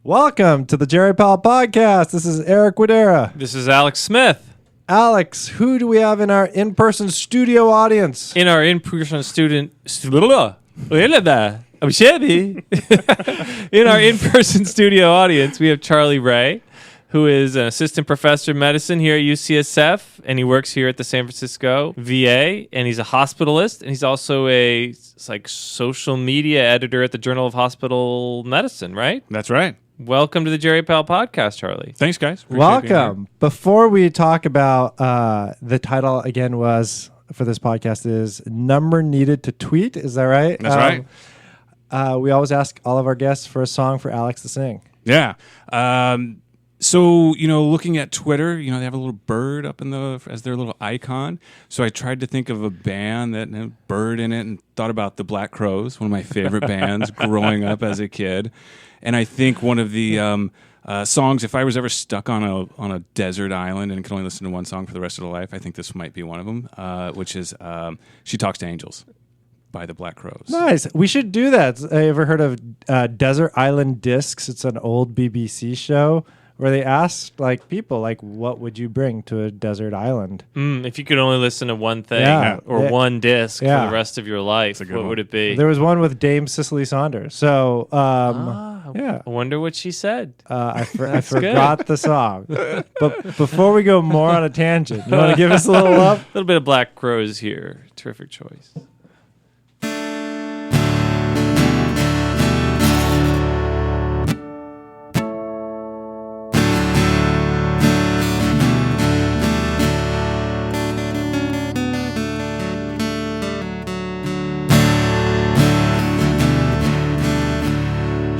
Welcome to the Jerry Powell Podcast. This is Eric Widera. This is Alex Smith. Alex, who do we have in our in-person studio audience? In our in-person in our in-person studio audience, we have Charlie Wray, who is an assistant professor of medicine here at UCSF, and he works here at the San Francisco VA, and he's a hospitalist, and he's also a social media editor at the Journal of Hospital Medicine, right? That's right. Welcome to the Jerry Powell Podcast, Charlie. Thanks, guys. Welcome. Before we talk about the title again was for this podcast is Number Needed to Tweet. Is that right? That's right. We always ask all of our guests for a song for Alex to sing. Yeah. So, looking at Twitter, they have a little bird up as their little icon. So I tried to think of a band that had a bird in it and thought about the Black Crowes, one of my favorite bands growing up as a kid. And I think one of the songs, if I was ever stuck on a desert island and could only listen to one song for the rest of the life, I think this might be one of them, which is She Talks to Angels by the Black Crowes. Nice. We should do that. Have you ever heard of Desert Island Discs? It's an old BBC show where they ask people what would you bring to a desert island? If you could only listen to one thing or one disc for the rest of your life, what would it be? There was one with Dame Cicely Saunders. So, I wonder what she said. I forgot the song. But before we go more on a tangent, you want to give us a little love? A little bit of Black Crowes here. Terrific choice.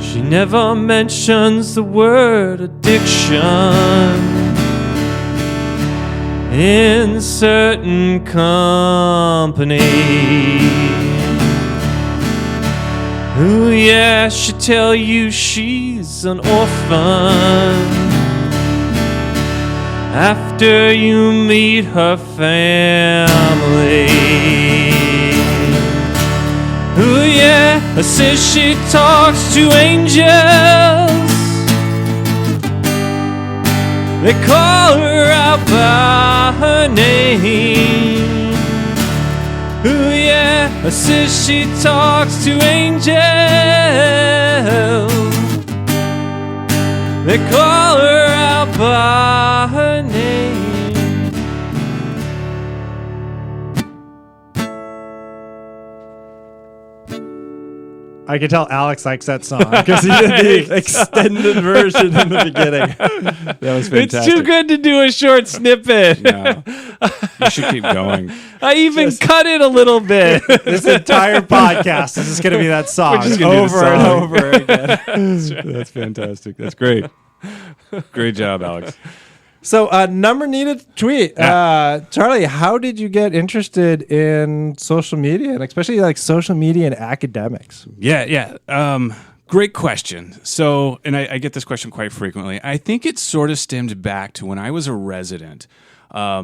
She never mentions the word addiction in certain company. Ooh, yeah, she'll tell you she's an orphan after you meet her family. Ooh, yeah, says she talks to angels. They call her out by her name. Ooh, yeah, says she talks to angels. They call her out by her name. I can tell Alex likes that song because he did the extended version in the beginning. That was fantastic. It's too good to do a short snippet. No. You should keep going. I even cut it a little bit. This entire podcast is just going to be that song over and over again. That's fantastic. That's great. Great job, Alex. So, number needed to tweet. Charlie, how did you get interested in social media, and especially social media and academics? Yeah. Great question. So, and I get this question quite frequently. I think it sort of stemmed back to when I was a resident. I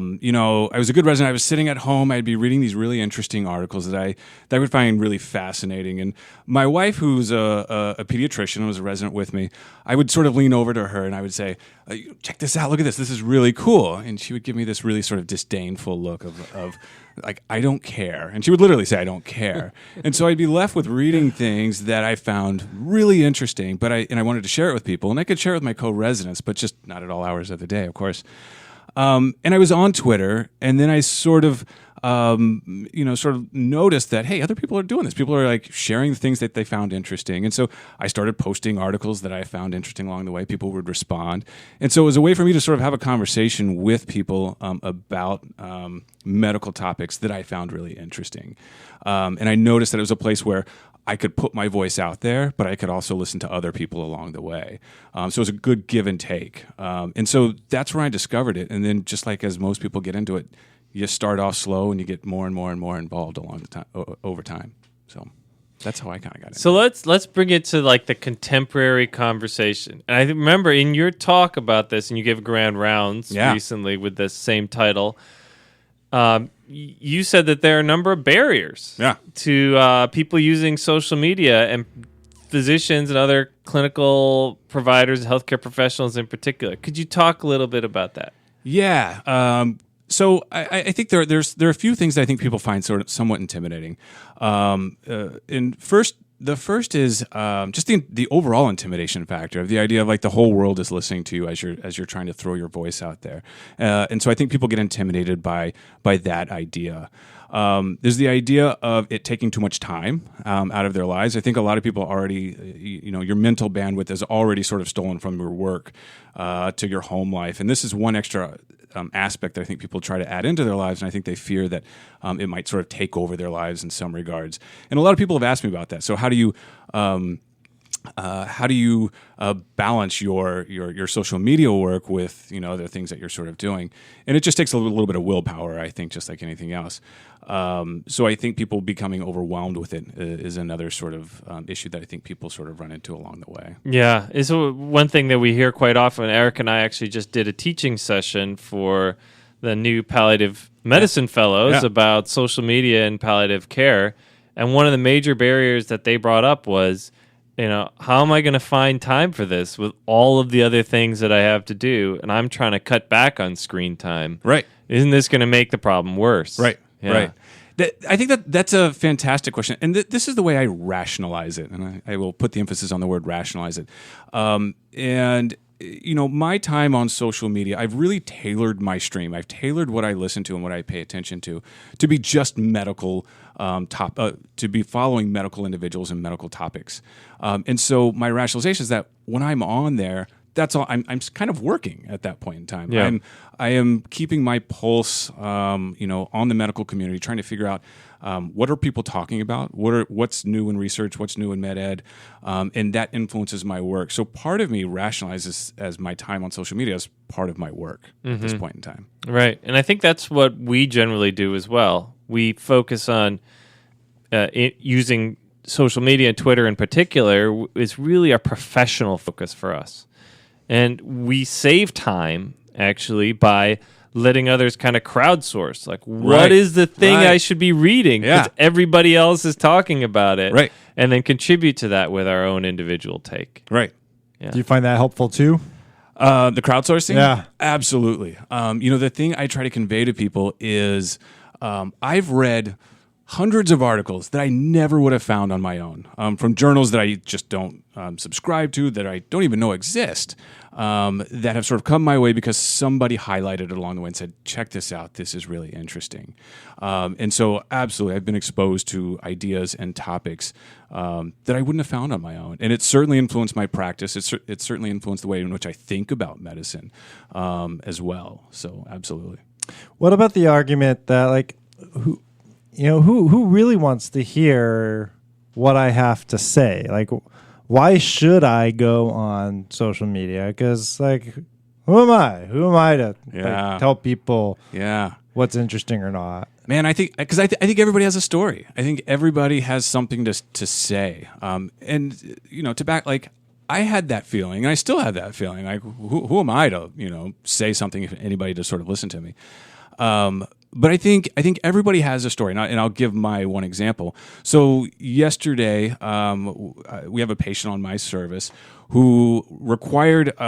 was a good resident. I was sitting at home. I'd be reading these really interesting articles that I would find really fascinating. And my wife, who's a pediatrician, was a resident with me, I would sort of lean over to her and I would say, check this out. Look at this. This is really cool. And she would give me this really sort of disdainful look of I don't care. And she would literally say, I don't care. And so I'd be left with reading things that I found really interesting, but I wanted to share it with people. And I could share it with my co-residents, but just not at all hours of the day, of course. And I was on Twitter, and then I sort of noticed that, hey, other people are doing this. People are sharing the things that they found interesting. And so I started posting articles that I found interesting along the way. People would respond. And so it was a way for me to sort of have a conversation with people about medical topics that I found really interesting. And I noticed that it was a place where I could put my voice out there, but I could also listen to other people along the way. So it was a good give and take. And so that's where I discovered it. And then just as most people get into it, you start off slow and you get more and more and more involved over time. So that's how I kind of got into it. So let's bring it to the contemporary conversation. And I remember in your talk about this, and you gave grand rounds recently with this same title, you said that there are a number of barriers to people using social media and physicians and other clinical providers, healthcare professionals in particular. Could you talk a little bit about that? Yeah. So I think there are a few things that I think people find sort of somewhat intimidating. The first is just the overall intimidation factor of the idea of like the whole world is listening to you as you're trying to throw your voice out there, and so I think people get intimidated by that idea. There's the idea of it taking too much time out of their lives. I think a lot of people already, your mental bandwidth is already sort of stolen from your work to your home life, and this is one extra aspect that I think people try to add into their lives, and I think they fear that it might sort of take over their lives in some regards. And a lot of people have asked me about that. So how do you balance your social media work with other things that you're sort of doing? And it just takes a little bit of willpower, I think, just like anything else. So I think people becoming overwhelmed with it is another sort of issue that I think people sort of run into along the way. Yeah, it's one thing that we hear quite often. Eric and I actually just did a teaching session for the new palliative medicine fellows about social media and palliative care. And one of the major barriers that they brought up was, how am I going to find time for this with all of the other things that I have to do? And I'm trying to cut back on screen time. Right. Isn't this going to make the problem worse? Right. Yeah. Right. I think that's a fantastic question. And this is the way I rationalize it. And I will put the emphasis on the word rationalize it. My time on social media, I've really tailored my stream. I've tailored what I listen to and what I pay attention to be just medical, to be following medical individuals and medical topics. And so my rationalization is that when I'm on there, that's all. I'm kind of working at that point in time. Yeah. I am keeping my pulse, on the medical community, trying to figure out what are people talking about, what's new in research, what's new in med ed, and that influences my work. So part of me rationalizes as my time on social media as part of my work at this point in time. Right, and I think that's what we generally do as well. We focus on using social media, and Twitter in particular, is really a professional focus for us. And we save time, actually, by letting others kind of crowdsource. Like, what is the thing I should be reading? Because everybody else is talking about it. Right. And then contribute to that with our own individual take. Right. Yeah. Do you find that helpful too? The crowdsourcing? Yeah. Absolutely. The thing I try to convey to people is I've read hundreds of articles that I never would have found on my own, from journals that I just don't subscribe to, that I don't even know exist, that have sort of come my way because somebody highlighted it along the way and said, check this out, this is really interesting. And so absolutely, I've been exposed to ideas and topics that I wouldn't have found on my own. And it certainly influenced my practice. It certainly influenced the way in which I think about medicine as well. So absolutely. What about the argument that who really wants to hear what I have to say? Like, why should I go on social media? Because, who am I? Who am I to tell people what's interesting or not? Man, I think everybody has a story. I think everybody has something to say. To back, I had that feeling, and I still have that feeling. Like, who am I to, say something, if anybody to sort of listen to me? But I think everybody has a story, and I'll give my one example. So yesterday, we have a patient on my service who required he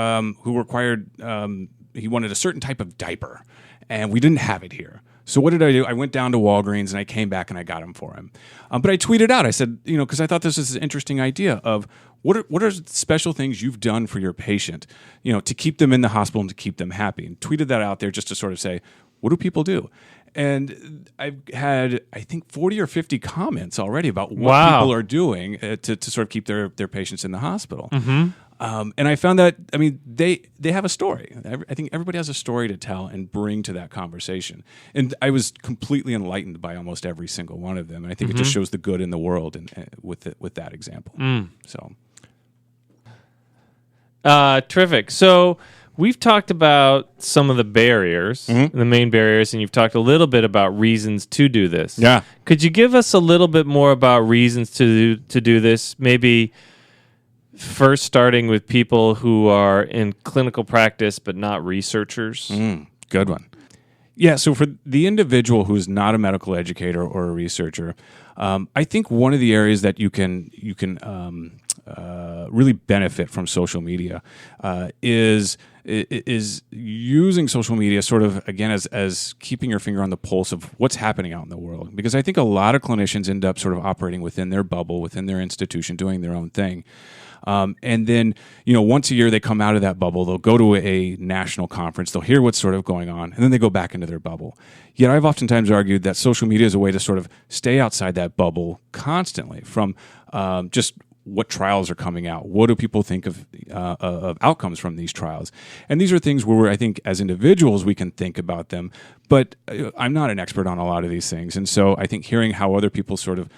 wanted a certain type of diaper, and we didn't have it here. So what did I do? I went down to Walgreens and I came back and I got him for him. But I tweeted out. I said, because I thought this was an interesting idea of what are special things you've done for your patient, to keep them in the hospital and to keep them happy. And tweeted that out there just to sort of say, what do people do? And I've had, I think, 40 or 50 comments already about what people are doing to sort of keep their patients in the hospital. Mm-hmm. And I found that, they have a story. I think everybody has a story to tell and bring to that conversation. And I was completely enlightened by almost every single one of them. And I think it just shows the good in the world with that example. So, terrific. So we've talked about some of the barriers, the main barriers, and you've talked a little bit about reasons to do this. Yeah. Could you give us a little bit more about reasons to do this? Maybe first starting with people who are in clinical practice but not researchers. Good one. Yeah, so for the individual who's not a medical educator or a researcher, I think one of the areas that you can really benefit from social media is using social media sort of, again, as keeping your finger on the pulse of what's happening out in the world. Because I think a lot of clinicians end up sort of operating within their bubble, within their institution, doing their own thing. And then, once a year they come out of that bubble, they'll go to a national conference, they'll hear what's sort of going on, and then they go back into their bubble. Yet I've oftentimes argued that social media is a way to sort of stay outside that bubble constantly from just what trials are coming out. What do people think of outcomes from these trials? And these are things where I think as individuals we can think about them, but I'm not an expert on a lot of these things. And so I think hearing how other people sort of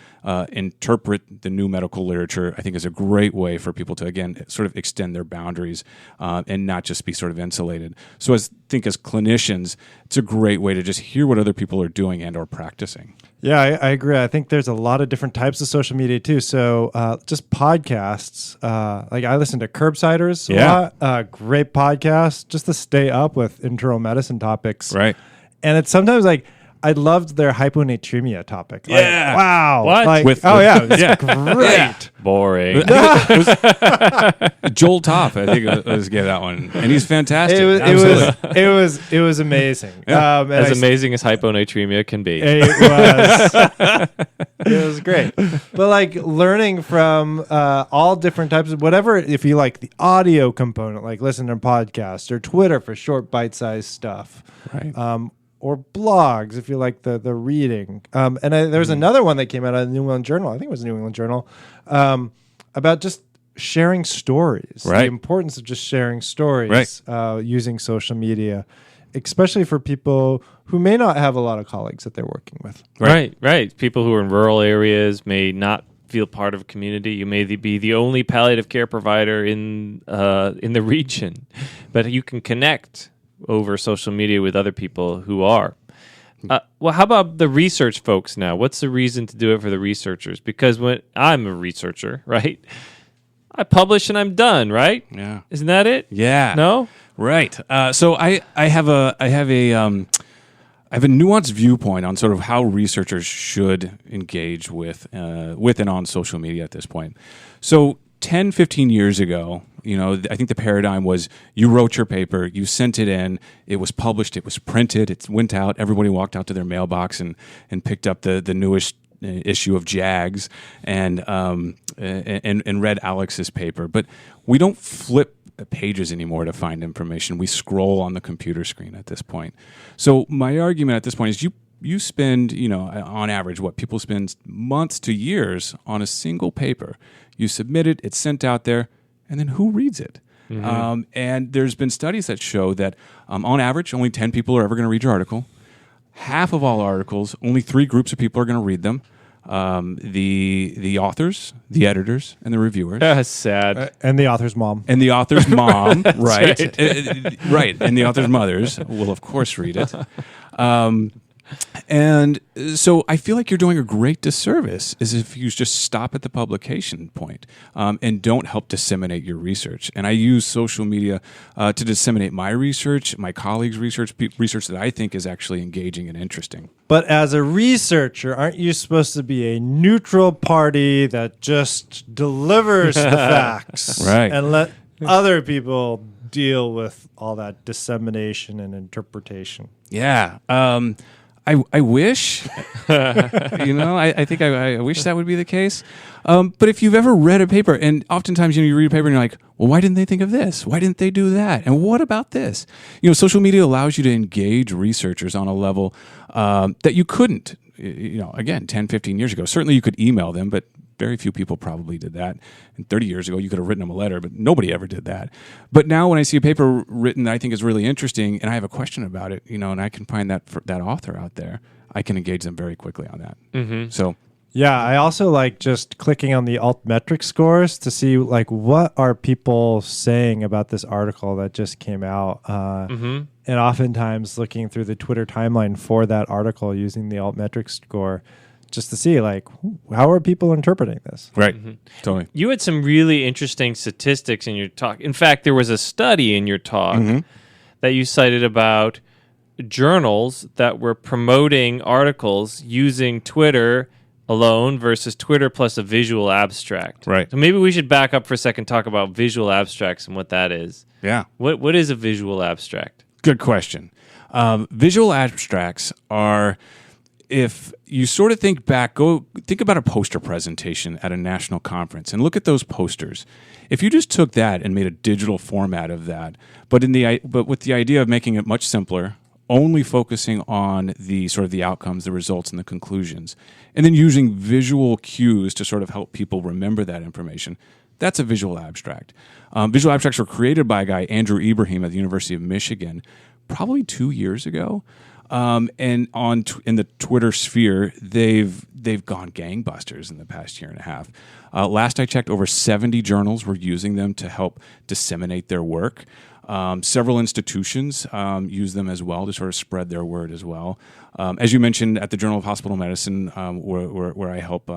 interpret the new medical literature, I think is a great way for people to, again, sort of extend their boundaries and not just be sort of insulated. So I think as clinicians, it's a great way to just hear what other people are doing and or practicing. Yeah, I agree. I think there's a lot of different types of social media too. So just podcasts, like I listen to Curbsiders a lot, great podcast just to stay up with internal medicine topics. Right. And it's sometimes like, I loved their hyponatremia topic. Like, Yeah. wow. What? Like, it was great. Yeah. Boring. Joel Toff, I think let's get that one, and he's fantastic. It was amazing. Yeah. And As amazing as hyponatremia can be. It was. It was great. But like learning from all different types of whatever, if you like the audio component, like listen to podcasts or Twitter for short bite-sized stuff. Right. Or blogs if you like the reading. And there was another one that came out of the New England Journal. I think it was the New England Journal about just sharing stories. Right. The importance of just sharing stories using social media, especially for people who may not have a lot of colleagues that they're working with. Right. People who are in rural areas may not feel part of a community. You may be the only palliative care provider in the region, but you can connect over social media with other people who are. Well, how about the research folks now? What's the reason to do it for the researchers? Because when I'm a researcher, right, I publish and I'm done, right? Yeah. Isn't that it? Yeah. No? Right. So I have a nuanced viewpoint on sort of how researchers should engage with and on social media at this point. So 10, 15 years ago, I think the paradigm was you wrote your paper, you sent it in, it was published, it was printed, it went out, everybody walked out to their mailbox and picked up the newest issue of JAGS and read Alex's paper. But we don't flip pages anymore to find information. We scroll on the computer screen at this point. So my argument at this point is you spend, on average, people spend months to years on a single paper. You submit it, it's sent out there, and then who reads it? Mm-hmm. And there's been studies that show that on average, only 10 people are ever going to read your article. Half of all articles, only 3 groups of people are going to read them. The authors, the editors, and the reviewers. That's sad. And the author's mom. And the author's mom, right. Right. And the author's mothers will, of course, read it. And so I feel like you're doing a great disservice is if you just stop at the publication point and don't help disseminate your research. And I use social media to disseminate my research, my colleagues' research that I think is actually engaging and interesting. But as a researcher, aren't you supposed to be a neutral party that just delivers the facts Right. and let other people deal with all that dissemination and interpretation? Yeah. I wish, I think I wish that would be the case. But if you've ever read a paper, and oftentimes you read a paper and you're like, well, why didn't they think of this? Why didn't they do that? And what about this? Social media allows you to engage researchers on a level that you couldn't, again, 10, 15 years ago. Certainly you could email them, but very few people probably did that. And 30 years ago, you could have written them a letter, but nobody ever did that. But now when I see a paper written that I think is really interesting and I have a question about it, and I can find that author out there, I can engage them very quickly on that. Mm-hmm. So, yeah, I also like just clicking on the altmetric scores to see like what are people saying about this article that just came out. And oftentimes looking through the Twitter timeline for that article using the altmetric score just to see like how are people interpreting this. Right. Totally. You had some really interesting statistics in your talk. In fact, there was a study in your talk that you cited about journals that were promoting articles using Twitter alone versus Twitter plus a visual abstract. Right. So maybe we should back up for a second, talk about visual abstracts and what that is. Yeah. What is a visual abstract? Good question. Visual abstracts are, if you sort of think back, think about a poster presentation at a national conference and look at those posters. If you just took that and made a digital format of that, but with the idea of making it much simpler, only focusing on the sort of the outcomes, the results, and the conclusions, and then using visual cues to sort of help people remember that information, that's a visual abstract. Visual abstracts were created by a guy, Andrew Ibrahim, at the University of Michigan, probably 2 years ago. And in the Twitter sphere, they've gone gangbusters in the past year and a half. Last I checked, over 70 journals were using them to help disseminate their work. Several institutions use them as well to sort of spread their word as well. As you mentioned, at the Journal of Hospital Medicine, where I help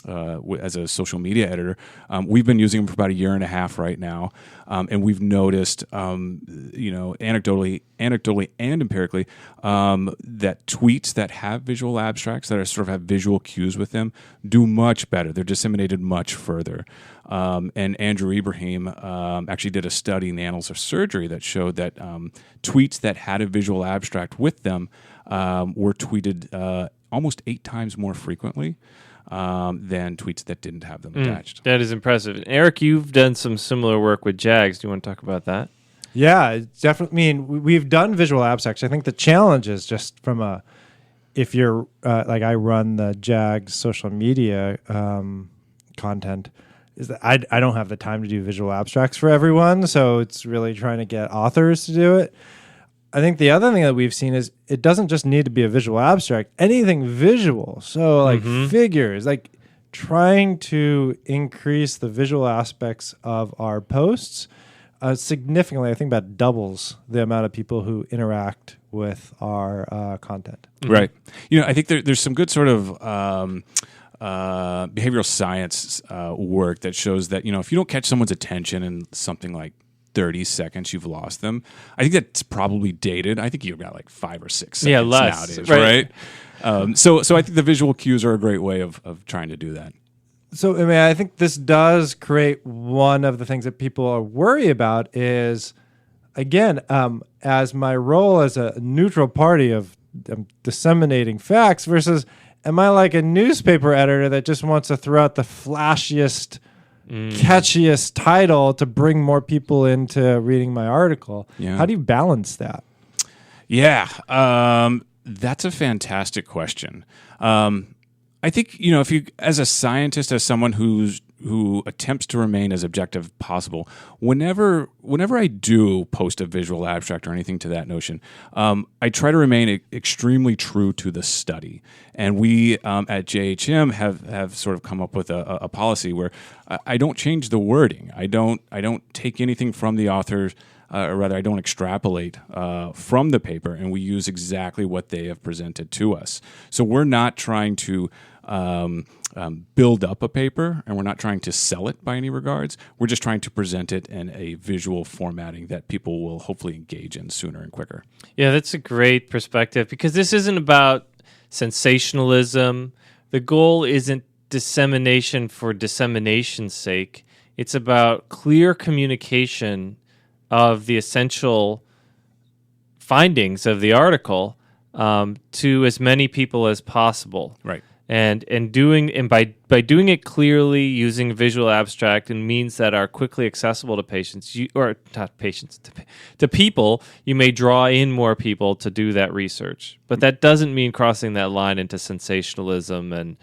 as a social media editor, we've been using them for about a year and a half right now, and we've noticed, anecdotally and empirically, that tweets that have visual abstracts, that are sort of have visual cues with them, do much better. They're disseminated much further. And Andrew Ibrahim actually did a study in the Annals of Surgery that showed that tweets that had a visual abstract with them were tweeted almost 8 times more frequently than tweets that didn't have them attached. That is impressive. Eric, you've done some similar work with JAGS. Do you want to talk about that? Yeah, it's definitely. I mean, we've done visual abstracts. I think the challenge is just from if you're like I run the JAGS social media content, is that I don't have the time to do visual abstracts for everyone, so it's really trying to get authors to do it. I think the other thing that we've seen is it doesn't just need to be a visual abstract, anything visual. So like figures, like trying to increase the visual aspects of our posts significantly, I think about doubles the amount of people who interact with our content. Right. I think there's some good sort of behavioral science work that shows that, if you don't catch someone's attention in something like 30 seconds, you've lost them. I think that's probably dated. I think you've got like 5 or 6 seconds nowadays, right? So I think the visual cues are a great way of trying to do that. So, I mean, I think this does create one of the things that people are worried about is, again, as my role as a neutral party of disseminating facts versus am I like a newspaper editor that just wants to throw out the flashiest, catchiest title to bring more people into reading my article? Yeah. How do you balance that? Yeah, that's a fantastic question. I think, if you, as a scientist, as someone who attempts to remain as objective as possible, whenever I do post a visual abstract or anything to that notion, I try to remain extremely true to the study. And we at JHM have sort of come up with a policy where I don't change the wording. I don't take anything from the author. Or rather, I don't extrapolate from the paper, and we use exactly what they have presented to us. So we're not trying to build up a paper, and we're not trying to sell it by any regards. We're just trying to present it in a visual formatting that people will hopefully engage in sooner and quicker. Yeah, that's a great perspective, because this isn't about sensationalism. The goal isn't dissemination for dissemination's sake. It's about clear communication of the essential findings of the article to as many people as possible. Right. And by doing it clearly, using visual abstract, and means that are quickly accessible to patients, to people, you may draw in more people to do that research. But that doesn't mean crossing that line into sensationalism and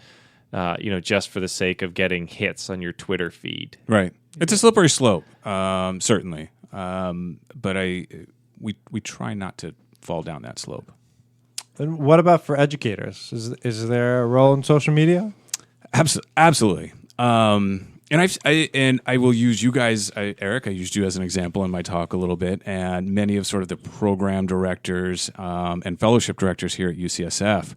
just for the sake of getting hits on your Twitter feed. Right. It's a slippery slope, certainly. But we try not to fall down that slope. And what about for educators? Is there a role in social media? Absolutely. And I will use you guys, Eric. I used you as an example in my talk a little bit, and many of sort of the program directors and fellowship directors here at UCSF.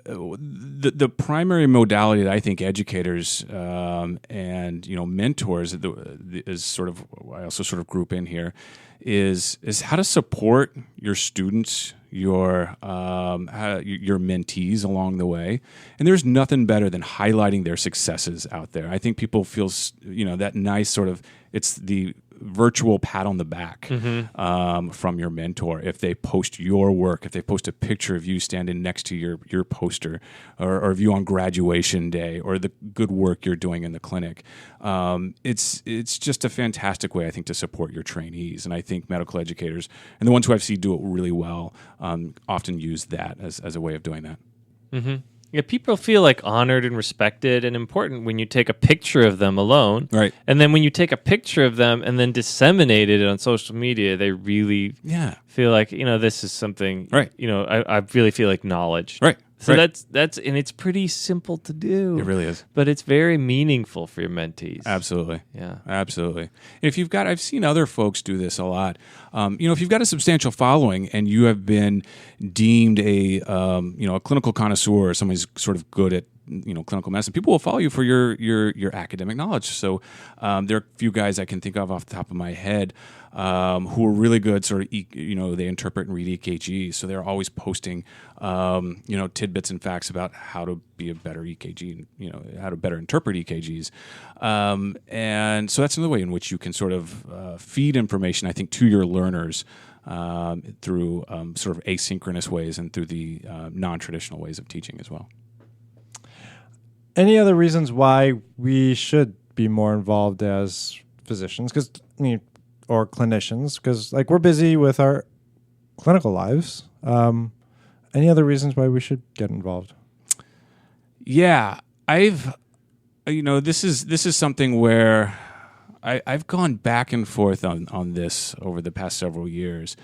The primary modality that I think educators and mentors is sort of, I also sort of group in here, is how to support your students, your mentees along the way. And there's nothing better than highlighting their successes out there. I think people feel, that nice sort of, it's the virtual pat on the back from your mentor if they post your work, if they post a picture of you standing next to your poster, or of you on graduation day, or the good work you're doing in the clinic. It's just a fantastic way, I think, to support your trainees. And I think medical educators, and the ones who I've seen do it really well, often use that as a way of doing that. Mm-hmm. Yeah, people feel like honored and respected and important when you take a picture of them alone. Right. And then when you take a picture of them and then disseminate it on social media, they really feel like, this is something, right. I really feel acknowledged. Right. So that's and it's pretty simple to do. It really is. But it's very meaningful for your mentees. Absolutely. Yeah. Absolutely. If I've seen other folks do this a lot. If you've got a substantial following and you have been deemed a clinical connoisseur, or somebody who's sort of good at clinical medicine, people will follow you for your academic knowledge. So there are a few guys I can think of off the top of my head who are really good. Sort of, they interpret and read EKGs, so they're always posting, tidbits and facts about how to be a better EKG, how to better interpret EKGs, and so that's another way in which you can sort of feed information, I think, to your learners through sort of asynchronous ways and through the non-traditional ways of teaching as well. Any other reasons why we should be more involved as physicians, or clinicians? Because we're busy with our clinical lives. Any other reasons why we should get involved? Yeah, this is something where I've gone back and forth on this over the past several years,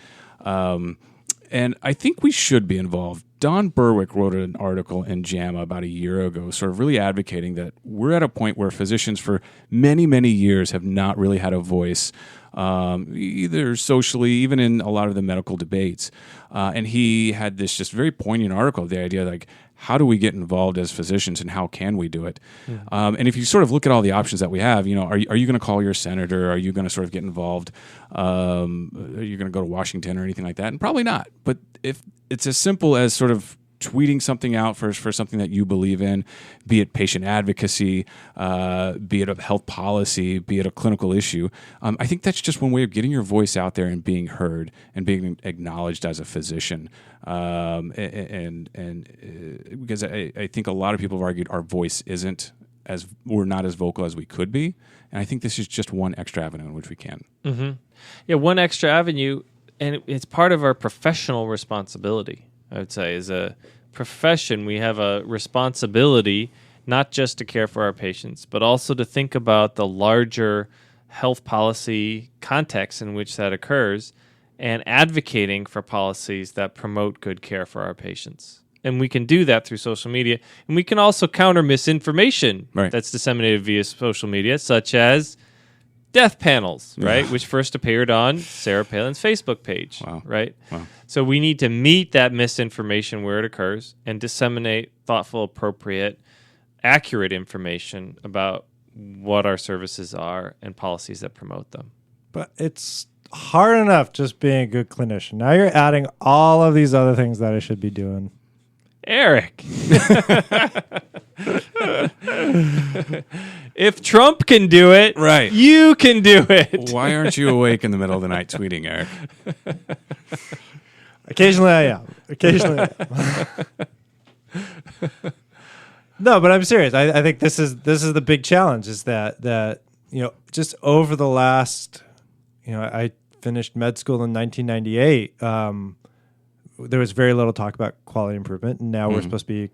and I think we should be involved. Don Berwick wrote an article in JAMA about a year ago, sort of really advocating that we're at a point where physicians for many, many years have not really had a voice, either socially, even in a lot of the medical debates. And he had this just very poignant article, the idea how do we get involved as physicians and how can we do it? Mm-hmm. And if you sort of look at all the options that we have, are you going to call your senator? Are you going to sort of get involved? Are you going to go to Washington or anything like that? And probably not. But if it's as simple as sort of tweeting something out for something that you believe in, be it patient advocacy, be it a health policy, be it a clinical issue. I think that's just one way of getting your voice out there and being heard and being acknowledged as a physician. And because I think a lot of people have argued our voice we're not as vocal as we could be. And I think this is just one extra avenue in which we can. Mm-hmm. Yeah, one extra avenue, and it's part of our professional responsibility. I would say, as a profession, we have a responsibility not just to care for our patients, but also to think about the larger health policy context in which that occurs and advocating for policies that promote good care for our patients. And we can do that through social media. And we can also counter misinformation that's disseminated via social media, such as death panels, right? Which first appeared on Sarah Palin's Facebook page, right? Wow. So we need to meet that misinformation where it occurs and disseminate thoughtful, appropriate, accurate information about what our services are and policies that promote them. But it's hard enough just being a good clinician. Now you're adding all of these other things that I should be doing. Eric. If Trump can do it, you can do it. Why aren't you awake in the middle of the night tweeting, Eric? Occasionally I am. No, but I'm serious. I think this is the big challenge, is that just over the last, I finished med school in 1998. There was very little talk about quality improvement, and now we're supposed to be,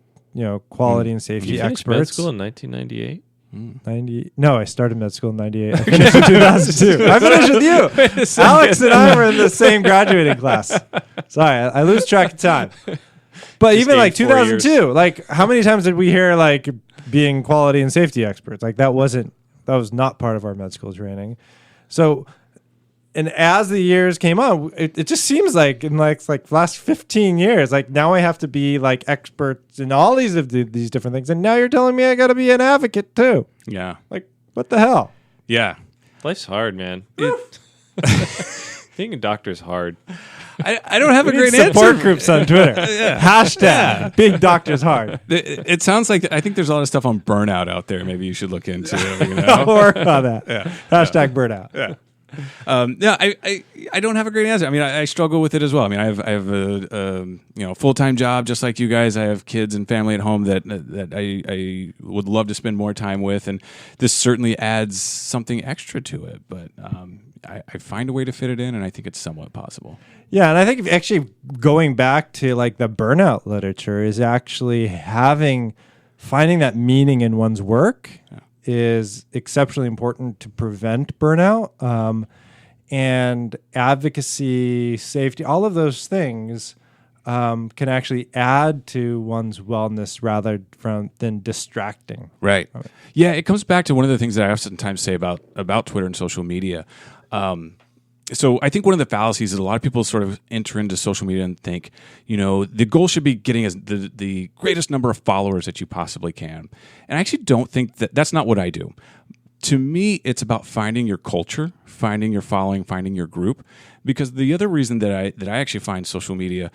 quality and safety experts. You finished med school in 1998? 90? No, I started med school in 98. I finished in 2002. I finished with you. Alex and I were in the same graduating class. Sorry, I lose track of time. But just even 2002, how many times did we hear being quality and safety experts? That was not part of our med school training. So, and as the years came on, it just seems like in the last 15 years, now I have to be experts in all these different things. And now you're telling me I got to be an advocate too. Yeah. What the hell? Yeah. Life's hard, man. Being a doctor is hard. I don't have a great support answer. groups on Twitter. Hashtag Big Doctor's Hard. It sounds like I think there's a lot of stuff on burnout out there. Maybe you should look into. I'll work on that. Hashtag burnout. I don't have a great answer. I mean, I struggle with it as well. I mean, I have a full-time job just like you guys. I have kids and family at home that I would love to spend more time with, and this certainly adds something extra to it. But I find a way to fit it in, and I think it's somewhat possible. Yeah, and I think actually going back to like the burnout literature is actually finding that meaning in one's work. Yeah. Is exceptionally important to prevent burnout, and advocacy, safety, all of those things can actually add to one's wellness rather than distracting. Right. Yeah, it comes back to one of the things that I oftentimes say about Twitter and social media. So I think one of the fallacies is a lot of people sort of enter into social media and think, the goal should be getting the greatest number of followers that you possibly can. And I actually don't think that's not what I do. To me, it's about finding your culture, finding your following, finding your group. Because the other reason that I actually find social media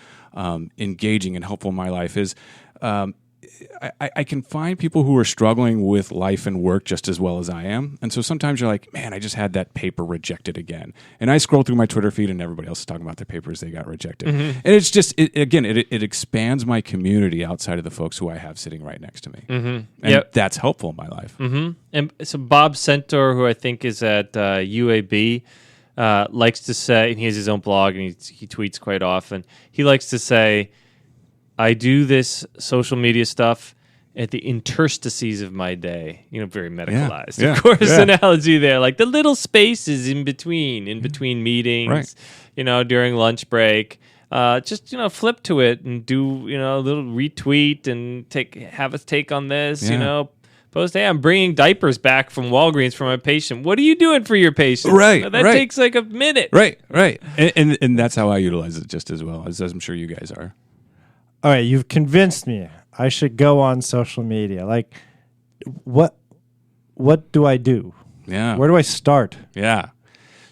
engaging and helpful in my life is I can find people who are struggling with life and work just as well as I am. And so sometimes you're like, man, I just had that paper rejected again. And I scroll through my Twitter feed and everybody else is talking about their papers they got rejected. Mm-hmm. And it's just, it expands my community outside of the folks who I have sitting right next to me. Mm-hmm. And that's helpful in my life. Mm-hmm. And so Bob Centaur, who I think is at UAB, likes to say, and he has his own blog and he tweets quite often, he likes to say, I do this social media stuff at the interstices of my day. Very medicalized, of course, analogy there. Like the little spaces in between meetings, right. During lunch break. Just, flip to it and do, a little retweet and have a take on this, post, hey, I'm bringing diapers back from Walgreens for my patient. What are you doing for your patient? Right. That takes like a minute. Right. And that's how I utilize it just as well, as I'm sure you guys are. All right, you've convinced me. I should go on social media. Like, what do I do? Yeah. Where do I start? Yeah.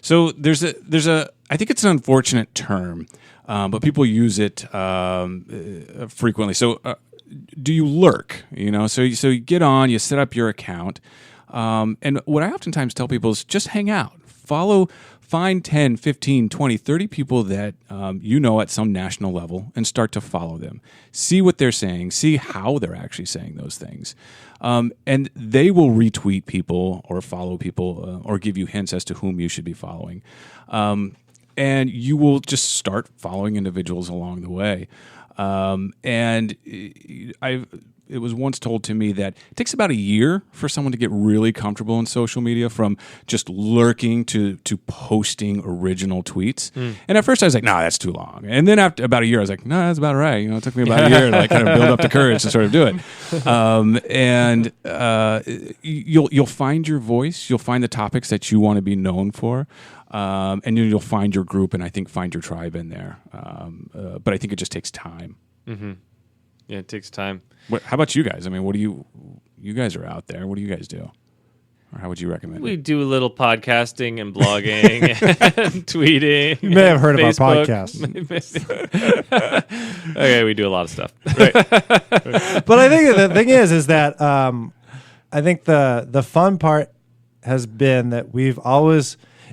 So there's a. I think it's an unfortunate term, but people use it frequently. So, do you lurk? So you get on, you set up your account, and what I oftentimes tell people is just hang out, find 10, 15, 20, 30 people that at some national level and start to follow them. See what they're saying. See how they're actually saying those things. And they will retweet people or follow people or give you hints as to whom you should be following. And you will just start following individuals along the way. It was once told to me that it takes about a year for someone to get really comfortable in social media, from just lurking to posting original tweets. And at first I was like, that's too long. And then after about a year, I was like, that's about right. It took me about a year to kind of build up the courage to sort of do it. You'll find your voice. You'll find the topics that you want to be known for. And you'll find your group and I think find your tribe in there. But I think it just takes time. Mm-hmm. Yeah, it takes time. How about you guys? I mean, what do you guys are out there? What do you guys do? Or how would you recommend We it? do a little podcasting and blogging and tweeting. You may have heard Facebook. of our podcast. Okay, we do a lot of stuff. Right. But I think the thing is that I think the fun part has been that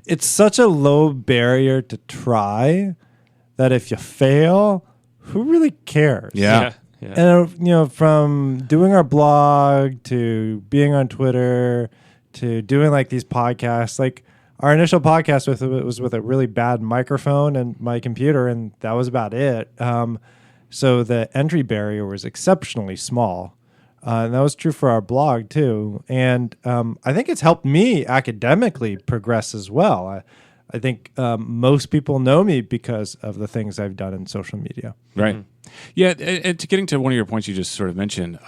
it's such a low barrier to try that if you fail, who really cares? Yeah. And from doing our blog to being on Twitter to doing like these podcasts, like our initial podcast was with a really bad microphone and my computer, and that was about it. So the entry barrier was exceptionally small. And that was true for our blog too. And I think it's helped me academically progress as well. I think most people know me because of the things I've done in social media. Right. Mm-hmm. Yeah, and to getting to one of your points you just sort of mentioned,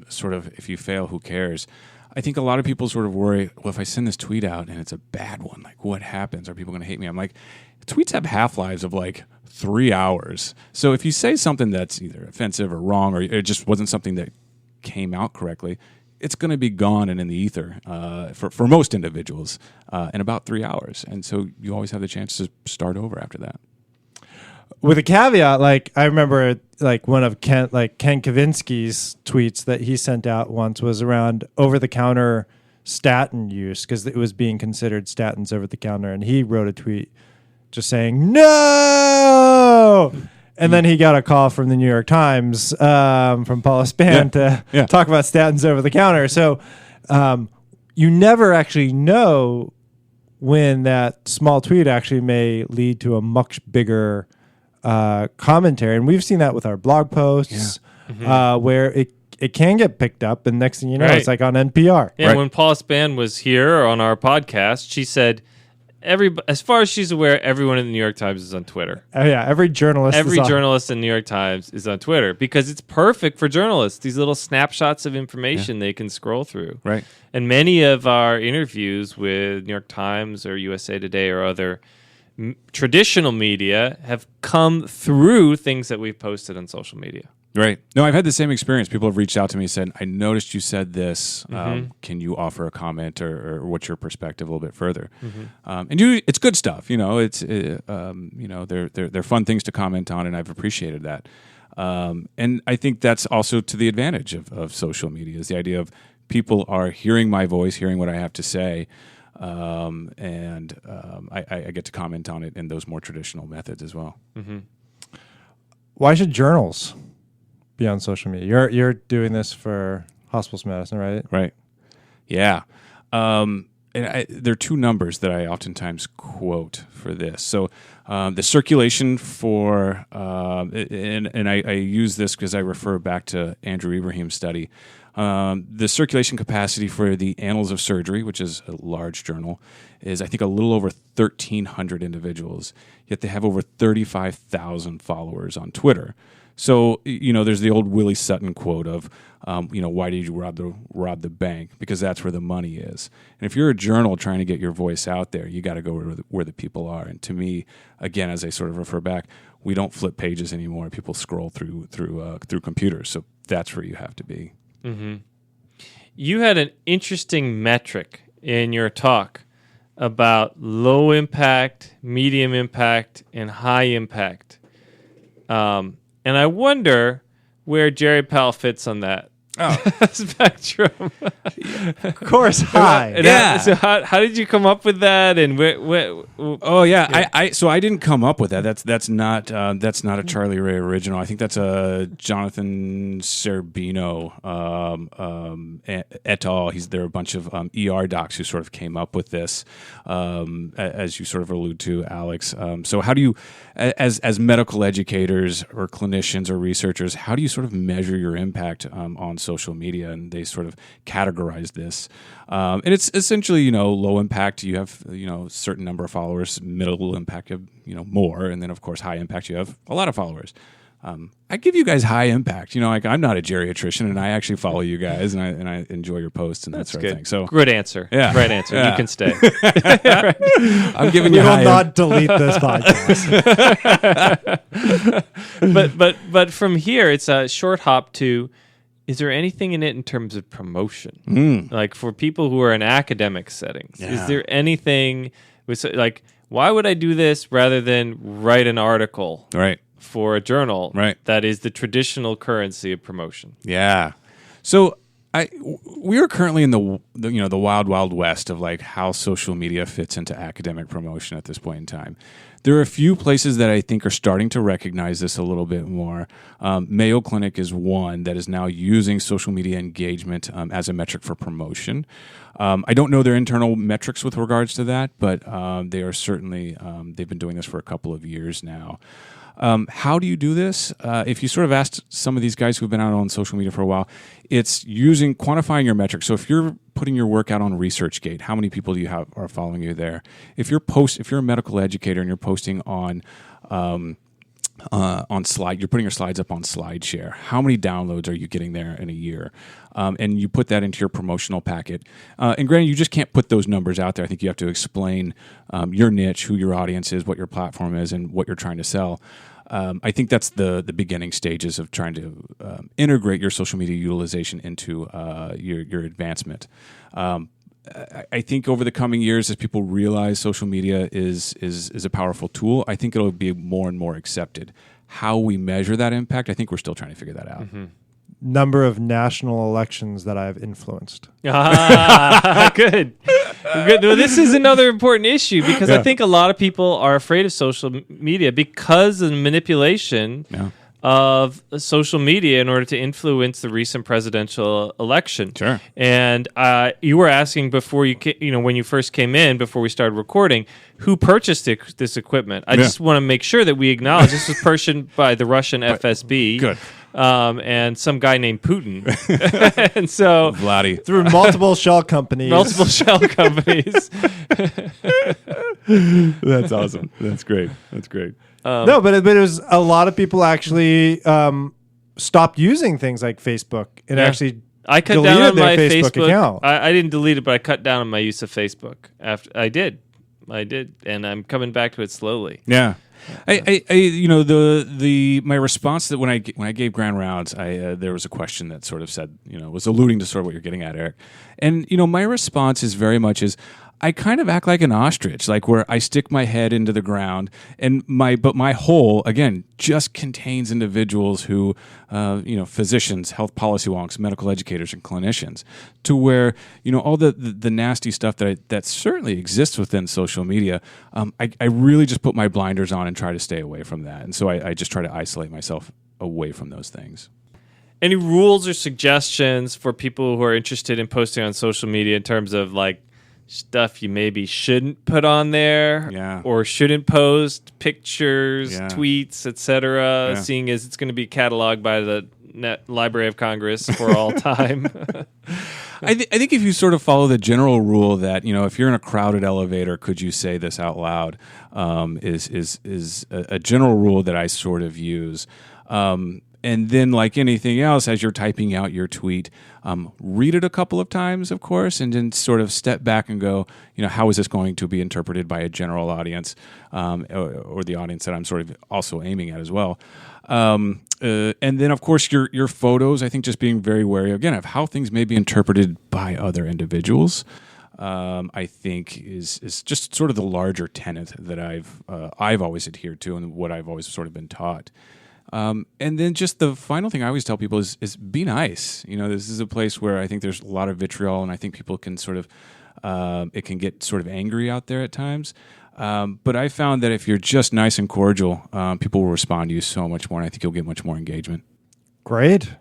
sort of if you fail, who cares? I think a lot of people sort of worry, well, if I send this tweet out and it's a bad one, like what happens? Are people going to hate me? I'm like, tweets have half-lives of like 3 hours. So if you say something that's either offensive or wrong, or it just wasn't something that came out correctly, it's going to be gone and in the ether for most individuals in about 3 hours. And so you always have the chance to start over after that. with a caveat, like I remember, like one of Ken Kavinsky's tweets that he sent out once was around over-the-counter statin use because it was being considered statins over the counter, and he wrote a tweet just saying no. And then he got a call from the New York Times from Paula Spann to talk about statins over the counter. So you never actually know when that small tweet actually may lead to a much bigger commentary. And we've seen that with our blog posts where it can get picked up, and next thing you know, it's like on NPR. Yeah, when Paula Spann was here on our podcast, she said, as far as she's aware, everyone in the New York Times is on Twitter. Every journalist in the New York Times is on Twitter because it's perfect for journalists. These little snapshots of information they can scroll through. Right. And many of our interviews with New York Times or USA Today or other traditional media have come through things that we've posted on social media. Right. No, I've had the same experience. People have reached out to me and said, I noticed you said this. Can you offer a comment or what's your perspective a little bit further? And it's good stuff. They're fun things to comment on, and I've appreciated that. And I think that's also to the advantage of social media is the idea of people are hearing my voice, hearing what I have to say. And I get to comment on it in those more traditional methods as well. Why should journals be on social media? You're doing this for hospice medicine, right? Right. Yeah. And there are two numbers that I oftentimes quote for this. So the circulation for, and I use this because I refer back to Andrew Ibrahim's study. The circulation capacity for the Annals of Surgery, which is a large journal, is I think a little over 1,300 individuals, yet they have over 35,000 followers on Twitter. So, there's the old Willie Sutton quote of, why did you rob the bank? Because that's where the money is. And if you're a journal trying to get your voice out there, you got to go where the people are. And to me, again, as I sort of refer back, we don't flip pages anymore. People scroll through computers. So that's where you have to be. You had an interesting metric in your talk about low impact, medium impact, and high impact. And I wonder where Jerry Powell fits on that spectrum. Of course, high. So how did you come up with that? And So I didn't come up with that. That's not a Charlie Wray original. I think that's a Jonathan Serbino et al. There are a bunch of ER docs who sort of came up with this, as you sort of allude to, Alex. So how do you, as medical educators or clinicians or researchers, how do you sort of measure your impact on social media? And they sort of categorize this, and it's essentially low impact. You have a certain number of followers. Middle impact, you have more, and then of course high impact. You have a lot of followers. I give you guys high impact. I'm not a geriatrician, and I actually follow you guys, and I enjoy your posts and that sort of thing. So good answer. Yeah, right answer. Yeah. You can stay. I'm giving you. We will not delete this podcast. but from here, it's a short hop to. Is there anything in it in terms of promotion? Like for people who are in academic settings, is there anything like why would I do this rather than write an article? Right. For a journal, right? That is the traditional currency of promotion. Yeah. So we are currently in the wild west of like how social media fits into academic promotion at this point in time. There are a few places that I think are starting to recognize this a little bit more. Mayo Clinic is one that is now using social media engagement as a metric for promotion. I don't know their internal metrics with regards to that, but they are certainly they've been doing this for a couple of years now. How do you do this? If you sort of asked some of these guys who've been out on social media for a while, it's quantifying your metrics. So if you're putting your work out on ResearchGate, how many people do you have are following you there? If you're a medical educator and you're posting on slide, you're putting your slides up on SlideShare. How many downloads are you getting there in a year? And you put that into your promotional packet. And granted, you just can't put those numbers out there. I think you have to explain your niche, who your audience is, what your platform is, and what you're trying to sell. I think that's the beginning stages of trying to integrate your social media utilization into your advancement. I think over the coming years, as people realize social media is a powerful tool, I think it'll be more and more accepted. How we measure that impact, I think we're still trying to figure that out. Number of national elections that I've influenced. Good. Well, this is another important issue because I think a lot of people are afraid of social media because of the manipulation of social media in order to influence the recent presidential election. Sure. And you were asking before when you first came in, before we started recording, who purchased this equipment. I just want to make sure that we acknowledge this was purchased by the Russian FSB. Good. And some guy named Putin. And so Vladdy. Through multiple shell companies. That's awesome. That's great. No, but it was a lot of people actually stopped using things like Facebook and actually I cut deleted down on their my Facebook account. I didn't delete it, but I cut down on my use of Facebook. After I did, and I'm coming back to it slowly. Yeah. I my response that when I gave Grand Rounds, there was a question that sort of said, was alluding to sort of what you're getting at, Eric. And, my response is very much I kind of act like an ostrich, like where I stick my head into the ground, but my hole again just contains individuals who, physicians, health policy wonks, medical educators, and clinicians, to where all the nasty stuff that certainly exists within social media. I really just put my blinders on and try to stay away from that, and so I just try to isolate myself away from those things. Any rules or suggestions for people who are interested in posting on social media in terms of like stuff you maybe shouldn't put on there or shouldn't post, pictures, tweets, etc., seeing as it's going to be cataloged by the Library of Congress for all time? I think if you sort of follow the general rule that, if you're in a crowded elevator, could you say this out loud, is a general rule that I sort of use. And then, like anything else, as you're typing out your tweet, read it a couple of times, of course, and then sort of step back and go, how is this going to be interpreted by a general audience or the audience that I'm sort of also aiming at as well. And then, of course, your photos, I think just being very wary, again, of how things may be interpreted by other individuals. I think is just sort of the larger tenet that I've always adhered to and what I've always sort of been taught. And then just the final thing I always tell people is be nice. This is a place where I think there's a lot of vitriol, and I think people can sort of it can get sort of angry out there at times. But I found that if you're just nice and cordial, people will respond to you so much more, and I think you'll get much more engagement. Great.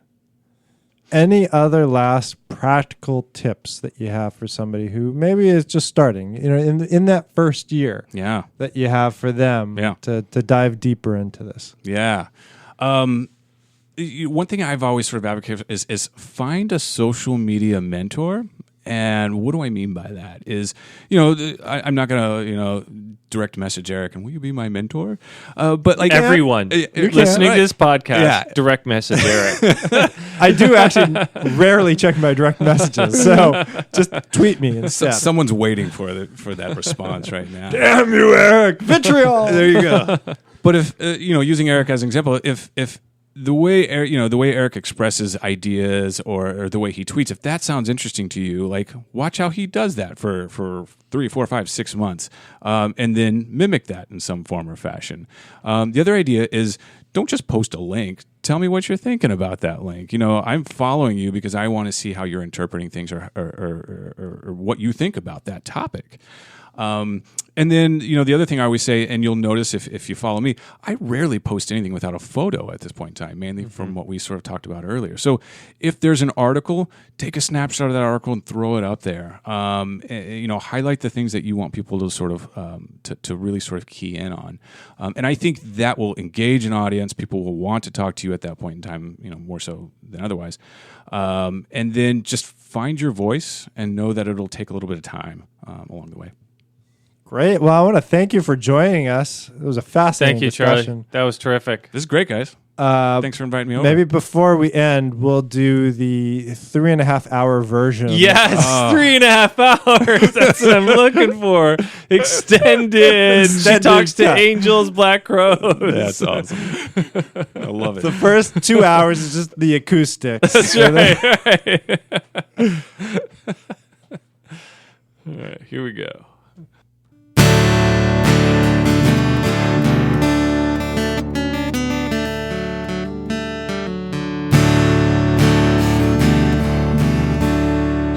Any other last practical tips that you have for somebody who maybe is just starting, in that first year that you have for them to dive deeper into this? Yeah. One thing I've always sort of advocated is find a social media mentor. And what do I mean by that is, I'm not going to, direct message Eric and will you be my mentor? But like everyone listening to this podcast, direct message Eric. I do actually rarely check my direct messages, so just tweet me instead. Someone's waiting for that response right now. Damn you, Eric! Vitriol. There you go. But if using Eric as an example, if the way Eric expresses ideas or the way he tweets, if that sounds interesting to you, like watch how he does that for 3, 4, 5, 6 months, and then mimic that in some form or fashion. The other idea is don't just post a link. Tell me what you're thinking about that link. I'm following you because I want to see how you're interpreting things or what you think about that topic. And then, the other thing I always say, and you'll notice if you follow me, I rarely post anything without a photo at this point in time, mainly from what we sort of talked about earlier. So if there's an article, take a snapshot of that article and throw it up there. Highlight the things that you want people to sort of, to really sort of key in on. And I think that will engage an audience. People will want to talk to you at that point in time, more so than otherwise. And then just find your voice and know that it'll take a little bit of time along the way. Great. Well, I want to thank you for joining us. It was a fascinating discussion. Charlie. That was terrific. This is great, guys. Thanks for inviting me over. Maybe before we end, we'll do the 3.5 hour version. Yes, 3.5 hours. That's what I'm looking for. Extended. She talks to angels, black crows. That's awesome. I love it. The first 2 hours is just the acoustics. That's right. All right, here we go.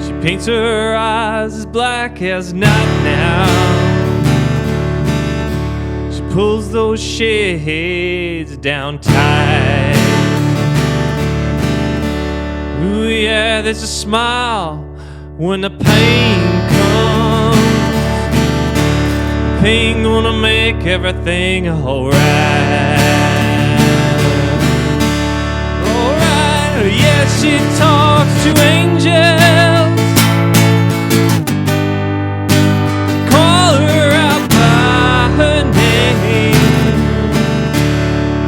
She paints her eyes as black as night now. She pulls those shades down tight. Ooh, yeah, there's a smile when the pain comes. Pain gonna make everything alright. Alright, yeah, she talks to angels. Call her out by her name.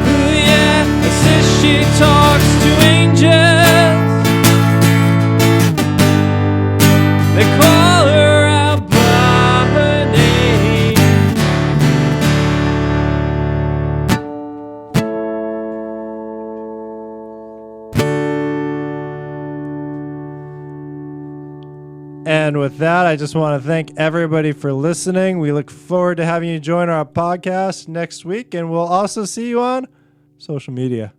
Ooh, yeah, says she talks to angels. They call her out by her name. And with that, I just want to thank everybody for listening. We look forward to having you join our podcast next week, and we'll also see you on social media.